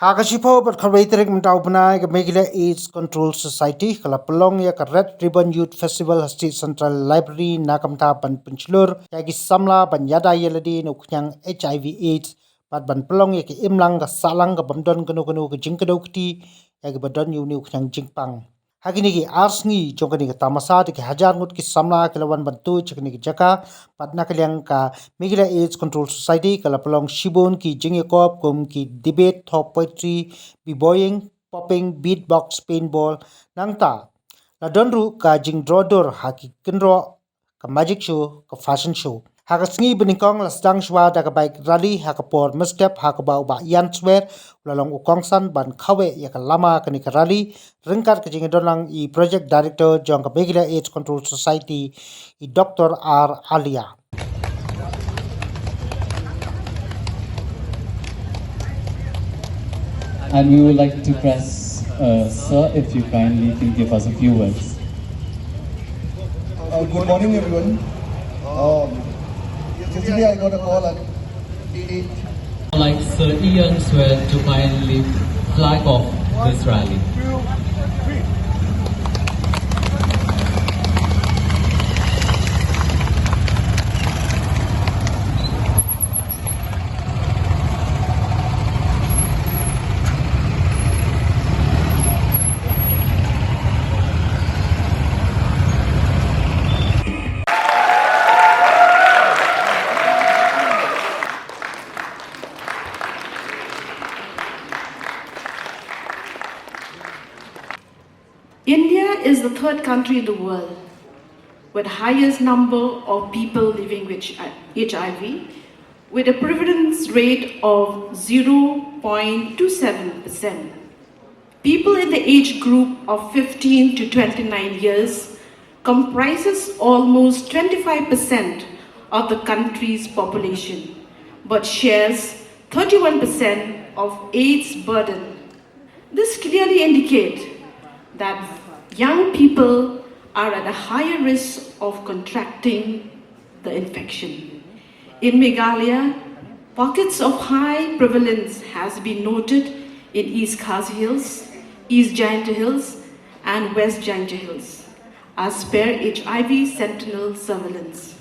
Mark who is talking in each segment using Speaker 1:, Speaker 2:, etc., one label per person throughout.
Speaker 1: Hakashipo but Karwaitrek Mtaupana, Meghalaya AIDS Control Society, Kalapalong Yak Red Ribbon Youth Festival, State Central Library, Nakamta Pan Punchler, Yagi Samla, Banyada Yeladi, Nukyang HIV AIDS, Pat Ban Pelong Yak Imlang, Salang, Bamdon Ganogano, Jinkadokti, Yagabadon Yunyang Jinkpang. Haginigi arsngi jongkani ka tamasa ki hajar ngut ki samla kelawan bantu chakni ki jaka patna kaliang ka Meghalaya AIDS Control Society kalapalong shibon ki jingekop kum ki debate talk poetry b-boying popping beatbox paintball nangta la donru ka jing drodor haki kinro ka magic show ka fashion show haka sngi beningkong la sedang shwa daga baik rally haka por mestep haka bau ba yan swer ulalong ukongsan ban kawe ya ka lama kani ka rally rengkat ke donang i project director jong ka Meghalaya AIDS Control Society i Dr. R. Alia.
Speaker 2: And we would like to press, sir, if you kindly can give us a few words.
Speaker 3: Good morning, everyone. Yesterday I got a call at 8.
Speaker 2: Like Sir Ian swear to kindly flag off this rally.
Speaker 4: India is the third country in the world with the highest number of people living with HIV, with a prevalence rate of 0.27%. People in the age group of 15 to 29 years comprises almost 25% of the country's population, but shares 31% of AIDS burden. This clearly indicates that young people are at a higher risk of contracting the infection. In Meghalaya, pockets of high prevalence has been noted in East Khasi Hills, East Jaintia Hills, and West Jaintia Hills, as per HIV sentinel surveillance.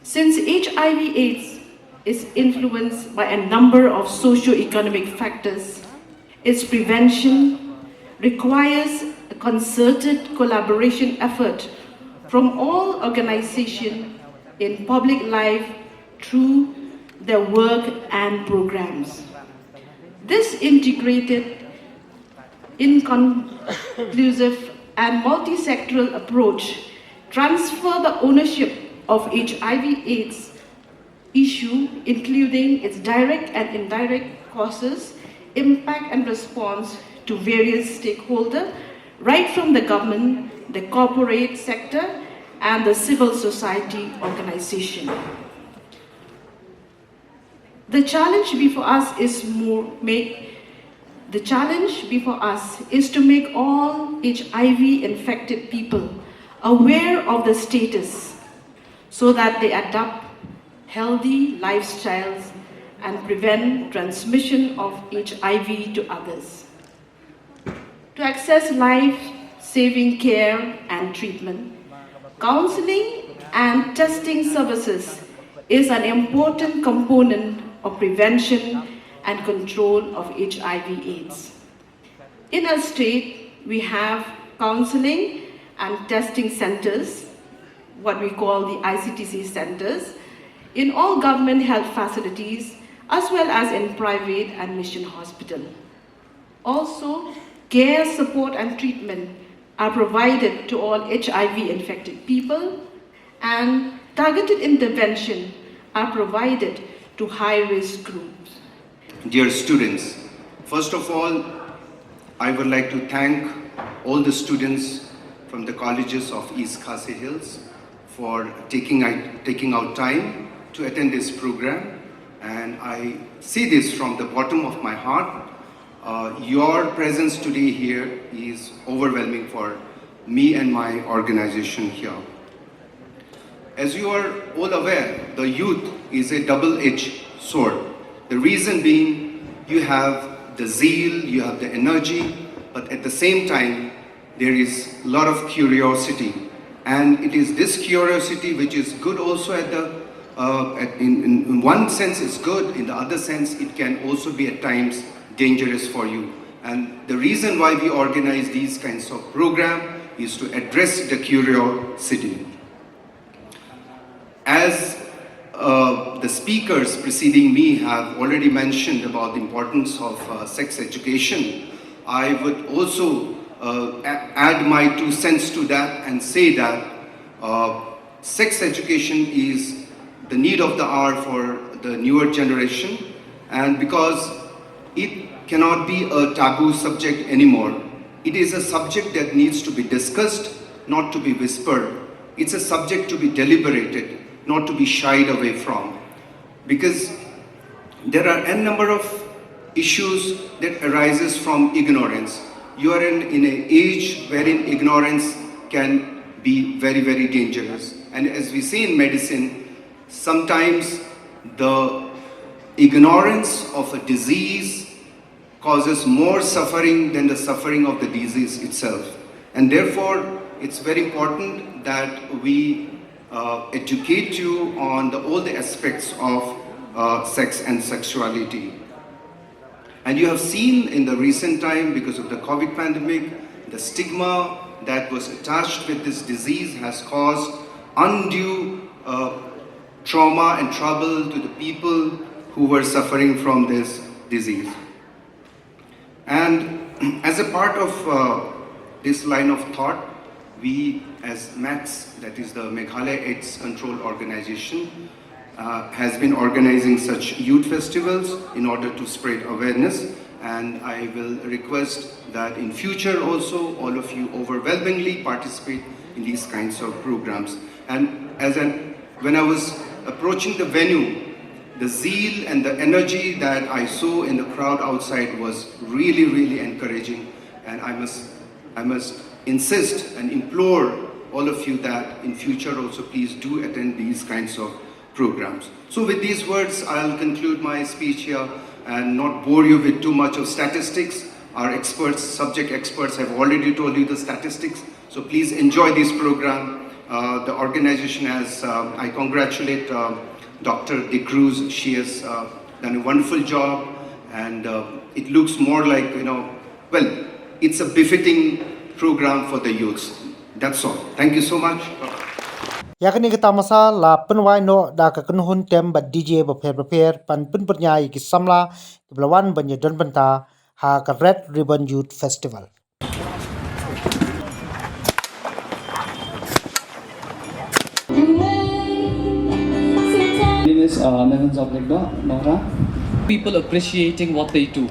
Speaker 4: Since HIV/AIDS is influenced by a number of socio-economic factors, its prevention requires a concerted collaboration effort from all organizations in public life through their work and programs. This integrated, inclusive and multi-sectoral approach transfer the ownership of HIV/AIDS issue, including its direct and indirect causes, impact and response to various stakeholders, right from the government, the corporate sector, and the civil society organization. The challenge before us is to make all HIV-infected people aware of the status so that they adopt healthy lifestyles and prevent transmission of HIV to others. To access life-saving care and treatment, counseling and testing services is an important component of prevention and control of HIV/AIDS. In our state, we have counseling and testing centers, what we call the ICTC centers, in all government health facilities, as well as in private and mission hospital. Also, care, support and treatment are provided to all HIV-infected people, and targeted intervention are provided to high-risk groups.
Speaker 5: Dear students, first of all, I would like to thank all the students from the colleges of East Khasi Hills for taking out time to attend this program, and I see this from the bottom of my heart. Your presence today here is overwhelming for me and my organization here. As you are all aware, the youth is a double-edged sword. The reason being, you have the zeal, you have the energy, but at the same time, there is a lot of curiosity. And it is this curiosity which is good also in one sense it's good, in the other sense it can also be at times dangerous for you. And the reason why we organize these kinds of program is to address the curiosity. As the speakers preceding me have already mentioned about the importance of sex education, I would also add my 2 cents to that and say that sex education is the need of the hour for the newer generation, and because it cannot be a taboo subject anymore. It is a subject that needs to be discussed, not to be whispered. It's a subject to be deliberated, not to be shied away from. Because there are a number of issues that arises from ignorance. You are in an age wherein ignorance can be very, very dangerous. And as we say in medicine, sometimes the ignorance of a disease causes more suffering than the suffering of the disease itself. And therefore, it's very important that we educate you on all the aspects of sex and sexuality. And you have seen in the recent time, because of the COVID pandemic, the stigma that was attached with this disease has caused undue trauma and trouble to the people who were suffering from this disease. And as a part of this line of thought, we as MATS, that is the Meghalaya AIDS Control Organization, has been organizing such youth festivals in order to spread awareness. And I will request that in future also all of you overwhelmingly participate in these kinds of programs. And when I was approaching the venue, the zeal and the energy that I saw in the crowd outside was really, really encouraging. And I must insist and implore all of you that in future also please do attend these kinds of programs. So with these words, I'll conclude my speech here and not bore you with too much of statistics. Our experts, subject experts have already told you the statistics. So please enjoy this program. The organization has, I congratulate Dr. De Cruz. She has done a wonderful job, and it looks more like, well, it's a befitting program for the youths. That's all. Thank you so much.
Speaker 1: Yakni kita masa la penwai no da ka kunhun tem ba DJ ba prepare pan pun pernyai ki samla ki blawan banya don banta ha ka Red Ribbon Youth Festival.
Speaker 2: People appreciating what they do.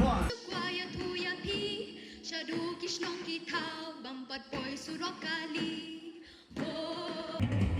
Speaker 6: Kwaya thuya thi Shadu ki Shlong ki thao Bampat poi surok kali Oh